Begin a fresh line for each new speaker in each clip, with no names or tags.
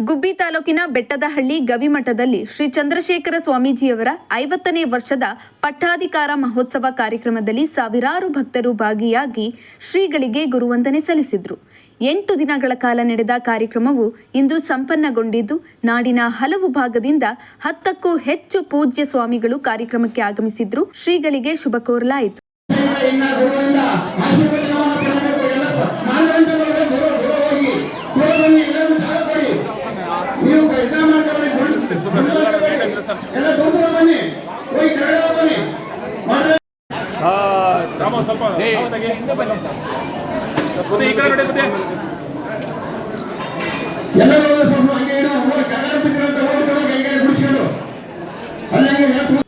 ಗುಬ್ಬಿ ತಾಲೂಕಿನ ಬೆಟ್ಟದಹಳ್ಳಿ ಗವಿಮಠದಲ್ಲಿ ಶ್ರೀ ಚಂದ್ರಶೇಖರ ಸ್ವಾಮೀಜಿಯವರ 50ನೇ ವರ್ಷದ ಪಟ್ಟಾಧಿಕಾರ ಮಹೋತ್ಸವ ಕಾರ್ಯಕ್ರಮದಲ್ಲಿ ಸಾವಿರಾರು ಭಕ್ತರು ಭಾಗಿಯಾಗಿ ಶ್ರೀಗಳಿಗೆ ಗುರುವಂದನೆ ಸಲ್ಲಿಸಿದರು. 8 ದಿನಗಳ ಕಾಲ ನಡೆದ ಕಾರ್ಯಕ್ರಮವು ಇಂದು ಸಂಪನ್ನಗೊಂಡಿದ್ದು, ನಾಡಿನ ಹಲವು ಭಾಗದಿಂದ 10ಕ್ಕೂ ಹೆಚ್ಚು ಪೂಜ್ಯ ಸ್ವಾಮಿಗಳು ಕಾರ್ಯಕ್ರಮಕ್ಕೆ ಆಗಮಿಸಿದ್ರು. ಶ್ರೀಗಳಿಗೆ ಶುಭ ಕೋರಲಾಯಿತು.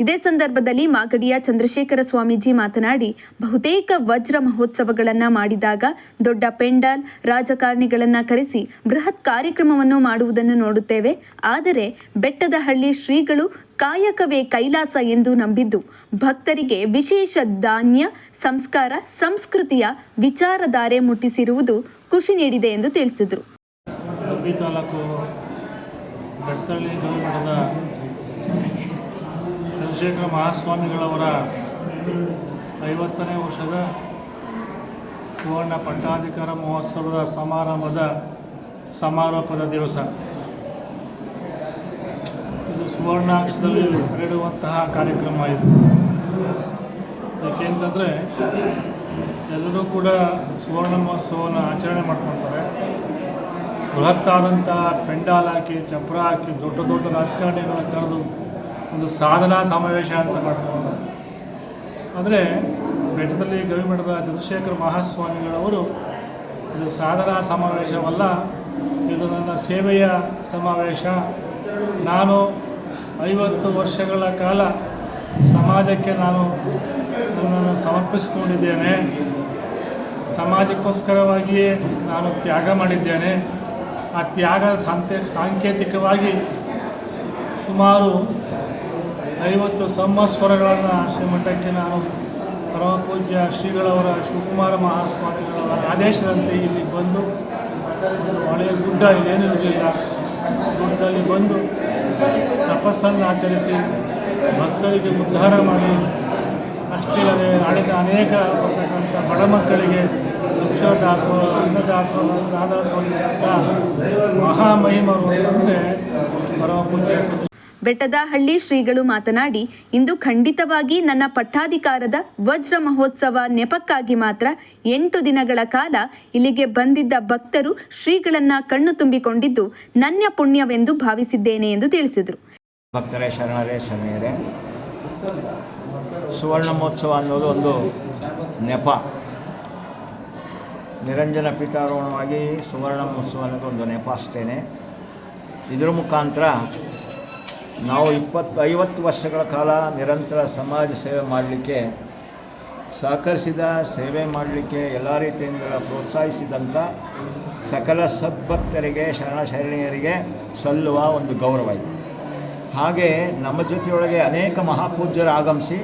ಇದೇ ಸಂದರ್ಭದಲ್ಲಿ ಮಾಗಡಿಯ ಚಂದ್ರಶೇಖರ ಸ್ವಾಮೀಜಿ ಮಾತನಾಡಿ, ಬಹುತೇಕ ವಜ್ರ ಮಹೋತ್ಸವಗಳನ್ನ ಮಾಡಿದಾಗ ದೊಡ್ಡ ಪೆಂಡಾಲ್, ರಾಜಕಾರಣಿಗಳನ್ನ ಕರೆಸಿ ಬೃಹತ್ ಕಾರ್ಯಕ್ರಮವನ್ನು ಮಾಡುವುದನ್ನು ನೋಡುತ್ತೇವೆ. ಆದರೆ ಬೆಟ್ಟದಹಳ್ಳಿ ಶ್ರೀಗಳು ಕಾಯಕವೇ ಕೈಲಾಸ ಎಂದು ನಂಬಿದ್ದು, ಭಕ್ತರಿಗೆ ವಿಶೇಷ ಧಾನ್ಯ, ಸಂಸ್ಕಾರ, ಸಂಸ್ಕೃತಿಯ ವಿಚಾರಧಾರೆ ಮುಟ್ಟಿಸಿರುವುದು ಖುಷಿ ನೀಡಿದೆ ಎಂದು ತಿಳಿಸಿದರು.
ಚಂದ್ರಶೇಖರ ಮಹಾಸ್ವಾಮಿಗಳವರ 50ನೇ ವರ್ಷದ ಸುವರ್ಣ ಪಟ್ಟಾಧಿಕಾರ ಮಹೋತ್ಸವದ ಸಮಾರಂಭದ ಸಮಾರೋಪದ ದಿವಸ. ಇದು ಸುವರ್ಣಾಕ್ಷರದಲ್ಲಿ ಬರೆಯುವಂತಹ ಕಾರ್ಯಕ್ರಮ ಇದು. ಏಕೆಂತಂದರೆ ಎಲ್ಲರೂ ಕೂಡ ಸುವರ್ಣ ಮಹೋತ್ಸವವನ್ನು ಆಚರಣೆ ಮಾಡ್ಕೊಳ್ತಾರೆ. ಬೃಹತ್ತಾದಂಥ ಪೆಂಡಾಲ್ ಹಾಕಿ, ಚಪ್ರ ಹಾಕಿ, ದೊಡ್ಡ ದೊಡ್ಡ ರಾಜಕಾರಣಿಗಳನ್ನ ಕರೆದು ಒಂದು ಸಾಧನಾ ಸಮಾವೇಶ ಅಂತ ಮಾಡ್ಕೊಂಡು, ಅಂದರೆ ಬೆಟ್ಟದಲ್ಲಿ ಗವಿಮಠದ ಚಂದ್ರಶೇಖರ ಮಹಾಸ್ವಾಮಿಗಳವರು ಇದು ಸಾಧನಾ ಸಮಾವೇಶವಲ್ಲ, ಇದು ನನ್ನ ಸೇವೆಯ ಸಮಾವೇಶ. ನಾನು 50 ವರ್ಷಗಳ ಕಾಲ ಸಮಾಜಕ್ಕೆ ನನ್ನನ್ನು ಸಮರ್ಪಿಸಿಕೊಂಡಿದ್ದೇನೆ. ಸಮಾಜಕ್ಕೋಸ್ಕರವಾಗಿಯೇ ನಾನು ತ್ಯಾಗ ಮಾಡಿದ್ದೇನೆ. ಆ ತ್ಯಾಗ ಸಾಂಕೇತಿಕವಾಗಿ ಸುಮಾರು 50 ಸಂವತ್ಸರಗಳನ್ನು ಶ್ರೀಮಠಕ್ಕೆ ನಾನು ಪರಮ ಪೂಜ್ಯ ಶ್ರೀಗಳವರ ಶಿವಕುಮಾರ ಮಹಾಸ್ವಾಮಿಗಳವರ ಆದೇಶದಂತೆ ಇಲ್ಲಿ ಬಂದು, ಒಂದು ಹಳೆಯ ಗುಡ್ಡ ಇಲ್ಲೇನೂ ಇರಲಿಲ್ಲ, ಗುಡ್ಡದಲ್ಲಿ ಬಂದು ತಪಸ್ಸನ್ನು ಆಚರಿಸಿ ಭಕ್ತರಿಗೆ ಉದ್ಧಾರ ಮಾಡಿ, ಅಷ್ಟಿಲ್ಲದೆ ನಾಡಿನ ಅನೇಕ ಬರ್ತಕ್ಕಂಥ ಬಡ ಮಕ್ಕಳಿಗೆ ಅಕ್ಷರ ದಾಸೋಹ, ಅನ್ನದಾಸೋಹ, ರಾಧಾಸೋಹ ಮಹಾಮಹಿಮರು ಅಂದರೆ ಪರಮ ಪೂಜ್ಯ.
ಬೆಟ್ಟದಹಳ್ಳಿ ಶ್ರೀಗಳು ಮಾತನಾಡಿ, ಇಂದು ಖಂಡಿತವಾಗಿ ನನ್ನ ಪಟ್ಟಾಧಿಕಾರದ ವಜ್ರ ಮಹೋತ್ಸವ ನೆಪಕ್ಕಾಗಿ ಮಾತ್ರ 8 ದಿನಗಳ ಕಾಲ ಇಲ್ಲಿಗೆ ಬಂದಿದ್ದ ಭಕ್ತರು ಶ್ರೀಗಳನ್ನ ಕಣ್ಣು ತುಂಬಿಕೊಂಡಿದ್ದು ನನ್ನ ಪುಣ್ಯವೆಂದು ಭಾವಿಸಿದ್ದೇನೆ ಎಂದು ತಿಳಿಸಿದರು.
ಭಕ್ತರೇ ಶರಣರೇ, ಶರಣರೇ, ಸುವರ್ಣ ಮಹೋತ್ಸವ ಅನ್ನೋದು ಒಂದು ನೆಪ. ನಿರಂಜನ ಪೀಠಾರೋಹಣವಾಗಿ ಸುವರ್ಣ ಮಹೋತ್ಸವ ಅನ್ನೋದು ಒಂದು ನೆಪ ಅಷ್ಟೇ. ಇದರ ಮುಖಾಂತರ ನಾವು 50 ವರ್ಷಗಳ ಕಾಲ ನಿರಂತರ ಸಮಾಜ ಸೇವೆ ಮಾಡಲಿಕ್ಕೆ ಸಹಕರಿಸಿದ, ಸೇವೆ ಮಾಡಲಿಕ್ಕೆ ಎಲ್ಲ ರೀತಿಯಿಂದ ಪ್ರೋತ್ಸಾಹಿಸಿದಂಥ ಸಕಲ ಸದ್ಭಕ್ತರಿಗೆ, ಶರಣೆಯರಿಗೆ ಸಲ್ಲುವ ಒಂದು ಗೌರವ ಇದೆ. ಹಾಗೆ ನಮ್ಮ ಜೊತೆಯೊಳಗೆ ಅನೇಕ ಮಹಾಪೂಜ್ಯರು ಆಗಮಿಸಿ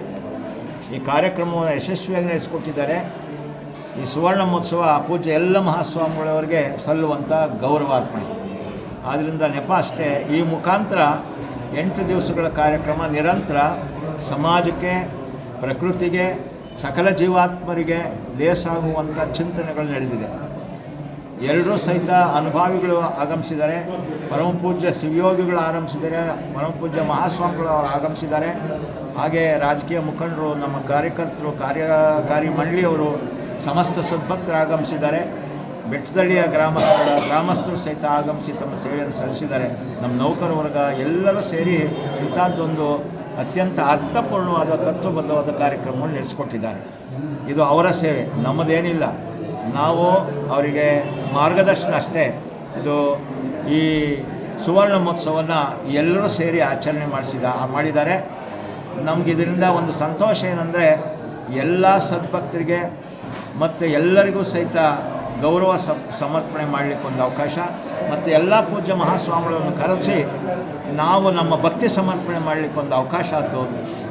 ಈ ಕಾರ್ಯಕ್ರಮವನ್ನು ಯಶಸ್ವಿಯಾಗಿ ನಡೆಸಿಕೊಟ್ಟಿದ್ದಾರೆ. ಈ ಸುವರ್ಣ ಮಹೋತ್ಸವ ಪೂಜ್ಯ ಎಲ್ಲ ಮಹಾಸ್ವಾಮಿಗಳವರಿಗೆ ಸಲ್ಲುವಂಥ ಗೌರವಾರ್ಪಣೆ. ಆದ್ದರಿಂದ ನೆಪ ಅಷ್ಟೇ. ಈ ಮುಖಾಂತರ 8 ದಿವಸಗಳ ಕಾರ್ಯಕ್ರಮ ನಿರಂತರ ಸಮಾಜಕ್ಕೆ, ಪ್ರಕೃತಿಗೆ, ಸಕಲ ಜೀವಾತ್ಮರಿಗೆ ಲೇಸಾಗುವಂಥ ಚಿಂತನೆಗಳು ನಡೆದಿದೆ. ಎಲ್ಲರೂ ಸಹಿತ ಅನುಭಾವಿಗಳು ಆಗಮಿಸಿದ್ದಾರೆ. ಪರಮ ಪೂಜ್ಯ ಶಿವಯೋಗಿಗಳು ಆಗಮಿಸಿದ್ದಾರೆ, ಪರಮ ಪೂಜ್ಯ ಮಹಾಸ್ವಾಮಿಗಳು ಅವರು ಆಗಮಿಸಿದ್ದಾರೆ. ಹಾಗೆ ರಾಜಕೀಯ ಮುಖಂಡರು, ನಮ್ಮ ಕಾರ್ಯಕರ್ತರು, ಕಾರ್ಯಕಾರಿ ಮಂಡಳಿಯವರು, ಸಮಸ್ತ ಸದ್ಭಕ್ತರು ಆಗಮಿಸಿದ್ದಾರೆ. ಬೆಟ್ಟದಳ್ಳಿಯ ಗ್ರಾಮಸ್ಥರು ಸಹಿತ ಆಗಮಿಸಿ ತಮ್ಮ ಸೇವೆಯನ್ನು ಸಲ್ಲಿಸಿದ್ದಾರೆ. ನಮ್ಮ ನೌಕರ ವರ್ಗ ಎಲ್ಲರೂ ಸೇರಿ ಇಂಥದ್ದೊಂದು ಅತ್ಯಂತ ಅರ್ಥಪೂರ್ಣವಾದ, ತತ್ವಬದ್ಧವಾದ ಕಾರ್ಯಕ್ರಮವನ್ನು ನಡೆಸಿಕೊಟ್ಟಿದ್ದಾರೆ. ಇದು ಅವರ ಸೇವೆ, ನಮ್ಮದೇನಿಲ್ಲ. ನಾವು ಅವರಿಗೆ ಮಾರ್ಗದರ್ಶನ ಅಷ್ಟೇ. ಇದು ಈ ಸುವರ್ಣ ಮಹೋತ್ಸವವನ್ನು ಎಲ್ಲರೂ ಸೇರಿ ಆಚರಣೆ ಮಾಡಿದ್ದಾರೆ. ನಮಗೆ ಇದರಿಂದ ಒಂದು ಸಂತೋಷ ಏನಂದರೆ, ಎಲ್ಲ ಸದ್ಭಕ್ತರಿಗೆ ಮತ್ತು ಎಲ್ಲರಿಗೂ ಸಹಿತ ಗೌರವ ಸಮರ್ಪಣೆ ಮಾಡಲಿಕ್ಕೆ ಒಂದು ಅವಕಾಶ, ಮತ್ತು ಎಲ್ಲ ಪೂಜ್ಯ ಮಹಾಸ್ವಾಮಿಗಳನ್ನು ಕರೆಸಿ ನಾವು ನಮ್ಮ ಭಕ್ತಿ ಸಮರ್ಪಣೆ ಮಾಡಲಿಕ್ಕೆ ಒಂದು ಅವಕಾಶ ಆಯಿತು.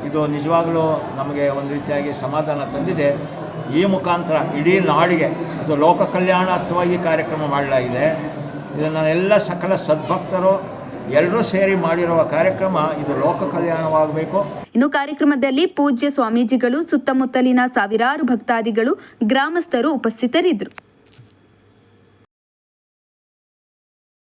ಇದು ನಿಜವಾಗಲೂ ನಮಗೆ ಒಂದು ರೀತಿಯಾಗಿ ಸಮಾಧಾನ ತಂದಿದೆ. ಈ ಮುಖಾಂತರ ಇಡೀ ನಾಡಿಗೆ ಅದು ಲೋಕ ಕಲ್ಯಾಣಾರ್ಥವಾಗಿ ಕಾರ್ಯಕ್ರಮ ಮಾಡಲಾಗಿದೆ. ಇದನ್ನು ಎಲ್ಲ ಸಕಲ ಸದ್ಭಕ್ತರು ಎಲ್ಲರೂ ಸೇರಿ ಮಾಡಿರುವ ಕಾರ್ಯಕ್ರಮ. ಇದು ಲೋಕ ಕಲ್ಯಾಣವಾಗಬೇಕು.
ಇನ್ನು ಕಾರ್ಯಕ್ರಮದಲ್ಲಿ ಪೂಜ್ಯ ಸ್ವಾಮೀಜಿಗಳು, ಸುತ್ತಮುತ್ತಲಿನ ಸಾವಿರಾರು ಭಕ್ತಾದಿಗಳು, ಗ್ರಾಮಸ್ಥರು ಉಪಸ್ಥಿತರಿದ್ದರು.